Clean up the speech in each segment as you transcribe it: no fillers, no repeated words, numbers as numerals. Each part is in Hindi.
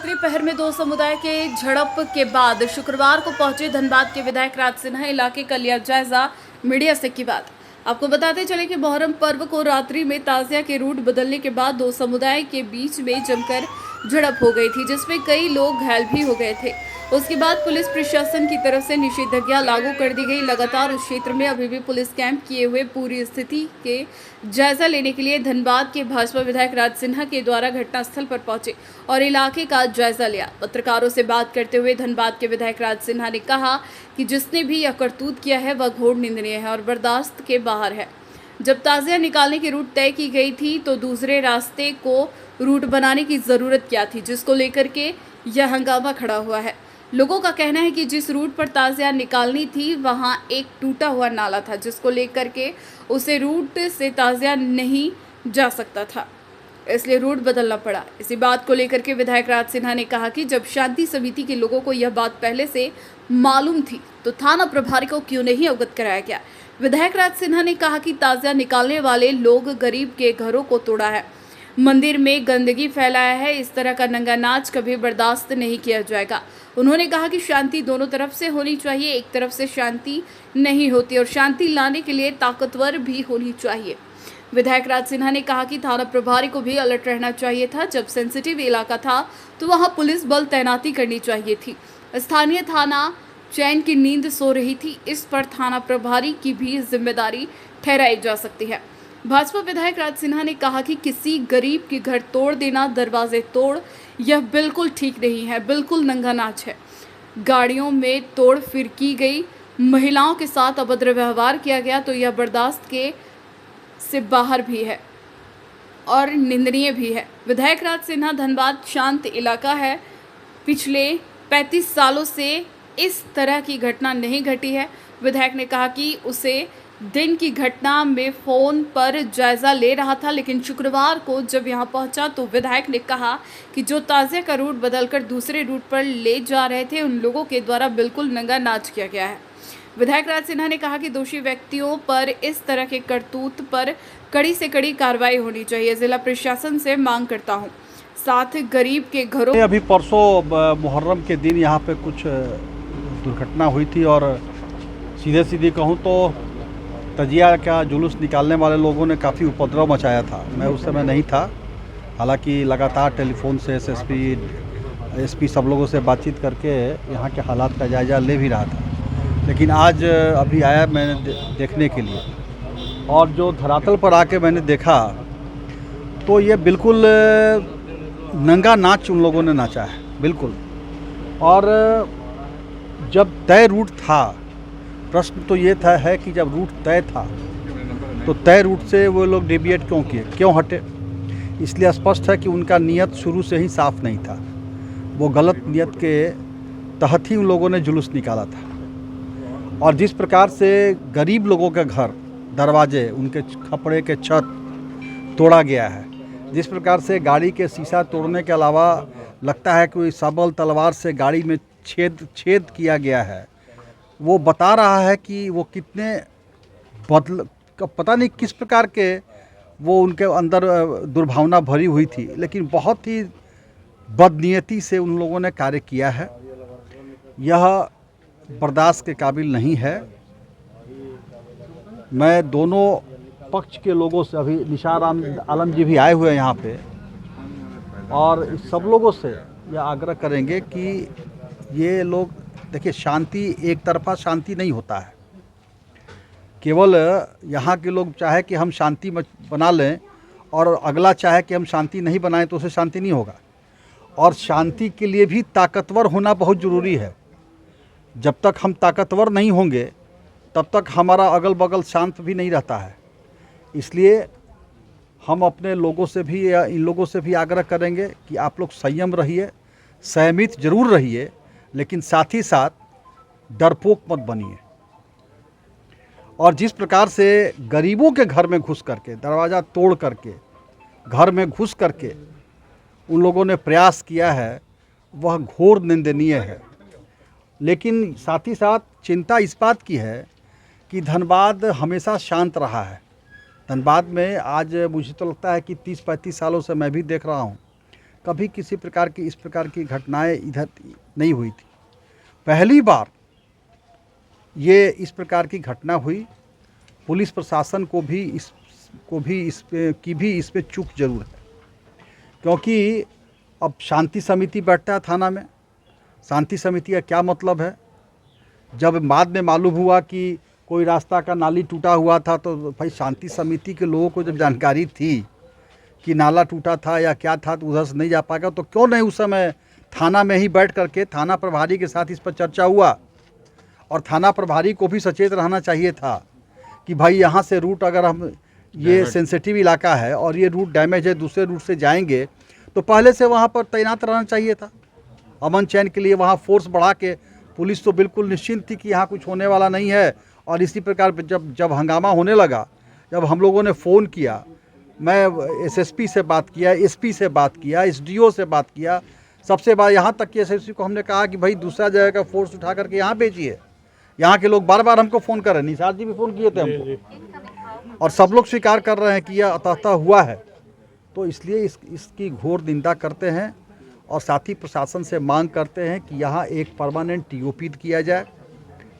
रात्रि पहर में दो समुदाय के झड़प के बाद शुक्रवार को पहुंचे धनबाद के विधायक राज सिन्हा इलाके का लिया जायजा। मीडिया से की बात। आपको बताते चले कि मुहर्रम पर्व को रात्रि में ताजिया के रूट बदलने के बाद दो समुदाय के बीच में जमकर झड़प हो गई थी, जिसमें कई लोग घायल भी हो गए थे। उसके बाद पुलिस प्रशासन की तरफ से निषेधाज्ञा लागू कर दी गई। लगातार उस क्षेत्र में अभी भी पुलिस कैंप किए हुए पूरी स्थिति के जायजा लेने के लिए धनबाद के भाजपा विधायक राज सिन्हा के द्वारा घटनास्थल पर पहुंचे और इलाके का जायजा लिया। पत्रकारों से बात करते हुए धनबाद के विधायक राज सिन्हा ने कहा कि जिसने भी यह करतूत किया है वह घोर निंदनीय है और बर्दाश्त के बाहर है। जब ताजिया निकालने की रूट तय की गई थी तो दूसरे रास्ते को रूट बनाने की जरूरत क्या थी, जिसको लेकर के यह हंगामा खड़ा हुआ है। लोगों का कहना है कि जिस रूट पर ताजिया निकालनी थी वहां एक टूटा हुआ नाला था, जिसको लेकर के उसे रूट से ताजिया नहीं जा सकता था, इसलिए रूट बदलना पड़ा। इसी बात को लेकर के विधायक राज सिन्हा ने कहा कि जब शांति समिति के लोगों को यह बात पहले से मालूम थी तो थाना प्रभारी को क्यों नहीं अवगत कराया गया। विधायक राज सिन्हा ने कहा कि ताजिया निकालने वाले लोग गरीब के घरों को तोड़ा है, मंदिर में गंदगी फैलाया है। इस तरह का नंगा नाच कभी बर्दाश्त नहीं किया जाएगा। उन्होंने कहा कि शांति दोनों तरफ से होनी चाहिए, एक तरफ से शांति नहीं होती और शांति लाने के लिए ताकतवर भी होनी चाहिए। विधायक राज सिन्हा ने कहा कि थाना प्रभारी को भी अलर्ट रहना चाहिए था। जब सेंसिटिव इलाका था तो वहां पुलिस बल तैनाती करनी चाहिए थी। स्थानीय थाना चैन की नींद सो रही थी, इस पर थाना प्रभारी की भी जिम्मेदारी ठहराई जा सकती है। भाजपा विधायक राज सिन्हा ने कहा कि किसी गरीब के घर तोड़ देना, दरवाजे तोड़, यह बिल्कुल ठीक नहीं है, बिल्कुल नंगा नाच है। गाड़ियों में तोड़ फिर की गई, महिलाओं के साथ अभद्र व्यवहार किया गया तो यह बर्दाश्त के से बाहर भी है और निंदनीय भी है। विधायक राज सिन्हा धनबाद शांत इलाका है, पिछले 35 सालों से इस तरह की घटना नहीं घटी है। विधायक ने कहा कि उसे दिन की घटना में फ़ोन पर जायज़ा ले रहा था, लेकिन शुक्रवार को जब यहां पहुंचा तो विधायक ने कहा कि जो ताज़िया का रूट बदलकर दूसरे रूट पर ले जा रहे थे उन लोगों के द्वारा बिल्कुल नंगा नाच किया गया है। विधायक राज सिन्हा ने कहा कि दोषी व्यक्तियों पर इस तरह के करतूत पर कड़ी से कड़ी कार्रवाई होनी चाहिए। जिला प्रशासन से मांग करता हूँ, साथ गरीब के घरों। अभी परसों मुहर्रम के दिन यहाँ पे कुछ दुर्घटना हुई थी और सीधे कहूँ तो तजिया का जुलूस निकालने वाले लोगों ने काफ़ी उपद्रव मचाया था। मैं उस समय नहीं था, हालांकि लगातार टेलीफोन से एसपी सब लोगों से बातचीत करके यहाँ के हालात का जायज़ा ले भी रहा था। लेकिन आज अभी आया मैंने देखने के लिए और जो धरातल पर आके मैंने देखा तो ये बिल्कुल नंगा नाच उन लोगों ने नाचा है, बिल्कुल। और जब तय रूट था, प्रश्न तो ये था है कि जब रूट तय था तो तय रूट से वो लोग डेविएट क्यों किए, क्यों हटे। इसलिए स्पष्ट है कि उनका नियत शुरू से ही साफ नहीं था। वो गलत नियत के तहत ही उन लोगों ने जुलूस निकाला था। और जिस प्रकार से गरीब लोगों के घर, दरवाजे, उनके खपड़े के छत तोड़ा गया है, जिस प्रकार से गाड़ी के शीशा तोड़ने के अलावा लगता है कि सबल तलवार से गाड़ी में छेद किया गया है, वो बता रहा है कि वो कितने पता नहीं किस प्रकार के वो उनके अंदर दुर्भावना भरी हुई थी, लेकिन बहुत ही बदनीयती से उन लोगों ने कार्य किया है। यह बर्दाश्त के काबिल नहीं है। मैं दोनों पक्ष के लोगों से, अभी निशार आलम जी भी आए हुए हैं यहाँ पे, और सब लोगों से यह आग्रह करेंगे कि ये लोग देखिए, शांति एक तरफा शांति नहीं होता है। केवल यहाँ के लोग चाहे कि हम शांति बना लें और अगला चाहे कि हम शांति नहीं बनाएं तो उसे शांति नहीं होगा। और शांति के लिए भी ताकतवर होना बहुत ज़रूरी है। जब तक हम ताकतवर नहीं होंगे तब तक हमारा अगल बगल शांत भी नहीं रहता है। इसलिए हम अपने लोगों से भी या इन लोगों से भी आग्रह करेंगे कि आप लोग संयम रहिए, संयमित जरूर रहिए, लेकिन साथ ही साथ डरपोक मत बनिए। और जिस प्रकार से गरीबों के घर में घुस करके, दरवाज़ा तोड़ करके, घर में घुस करके उन लोगों ने प्रयास किया है, वह घोर निंदनीय है। लेकिन साथ ही साथ चिंता इस बात की है कि धनबाद हमेशा शांत रहा है। धनबाद में आज मुझे तो लगता है कि 30-35 सालों से मैं भी देख रहा हूँ कभी किसी प्रकार की इस प्रकार की घटनाएं इधर नहीं हुई थी। पहली बार ये इस प्रकार की घटना हुई। पुलिस प्रशासन को भी इस पे चूक जरूर है, क्योंकि अब शांति समिति बैठता है थाना में। शांति समिति का क्या मतलब है? जब बाद में मालूम हुआ कि कोई रास्ता का नाली टूटा हुआ था, तो भाई शांति समिति के लोगों को जब जानकारी थी कि नाला टूटा था या क्या था, तो उधर से नहीं जा पाएगा, तो क्यों नहीं उस समय थाना में ही बैठ करके थाना प्रभारी के साथ इस पर चर्चा हुआ। और थाना प्रभारी को भी सचेत रहना चाहिए था कि भाई यहाँ से रूट, अगर हम ये सेंसिटिव इलाका है और ये रूट डैमेज है, दूसरे रूट से जाएंगे, तो पहले से वहाँ पर तैनात रहना चाहिए था अमन चैन के लिए। वहाँ फोर्स बढ़ा के पुलिस तो बिल्कुल निश्चिंत थी कि यहाँ कुछ होने वाला नहीं है। और इसी प्रकार जब हंगामा होने लगा, जब हम लोगों ने फ़ोन किया, मैं एसएसपी से बात किया, एसपी से बात किया, एसडीओ से बात किया, सबसे बार यहाँ तक कि एसएसपी को हमने कहा कि भाई दूसरा जगह का फोर्स उठा करके यहाँ भेजिए। यहाँ के लोग बार बार हमको फ़ोन कर रहे हैं, निसार जी भी फ़ोन किए थे हमको, और सब लोग स्वीकार कर रहे हैं कि यह अतः हुआ है। तो इसलिए इसकी घोर निंदा करते हैं और साथ ही प्रशासन से मांग करते हैं कि यहाँ एक परमानेंट टीओपी किया जाए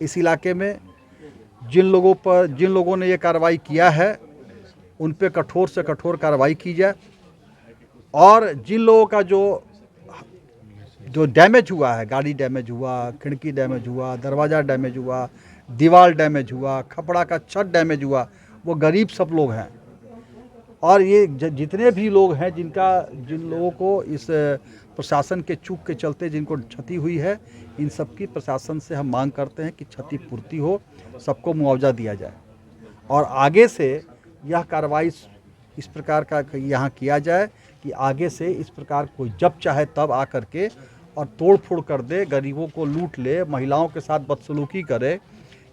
इस इलाके में। जिन लोगों ने ये कार्रवाई किया है उन पे कठोर से कठोर कार्रवाई की जाए, और जिन लोगों का जो डैमेज हुआ है, गाड़ी डैमेज हुआ, खिड़की डैमेज हुआ, दरवाज़ा डैमेज हुआ, दीवार डैमेज हुआ, खपड़ा का छत डैमेज हुआ, वो गरीब सब लोग हैं। और ये जितने भी लोग हैं जिन लोगों को इस प्रशासन के चूक के चलते जिनको क्षति हुई है, इन सब की प्रशासन से हम मांग करते हैं कि क्षतिपूर्ति हो, सबको मुआवजा दिया जाए। और आगे से यह कार्रवाई इस प्रकार का यहाँ किया जाए कि आगे से इस प्रकार कोई जब चाहे तब आ करके और तोड़ फोड़ कर दे, गरीबों को लूट ले, महिलाओं के साथ बदसलूकी करे,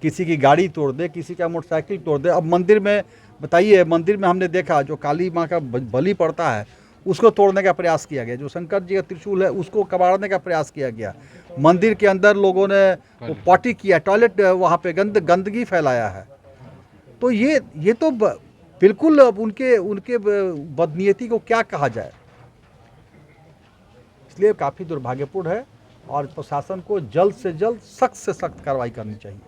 किसी की गाड़ी तोड़ दे, किसी का मोटरसाइकिल तोड़ दे। अब मंदिर में बताइए, मंदिर में हमने देखा जो काली माँ का बलि पड़ता है उसको तोड़ने का प्रयास किया गया, जो शंकर जी का त्रिशूल है उसको कबाड़ने का प्रयास किया गया, मंदिर के अंदर लोगों ने वो पॉटी किया, टॉयलेट वहाँ पे गंदगी फैलाया है। तो ये तो बिल्कुल अब उनके बदनीयती को क्या कहा जाए। इसलिए काफ़ी दुर्भाग्यपूर्ण है और प्रशासन को जल्द से जल्द सख्त से सख्त कार्रवाई करनी चाहिए।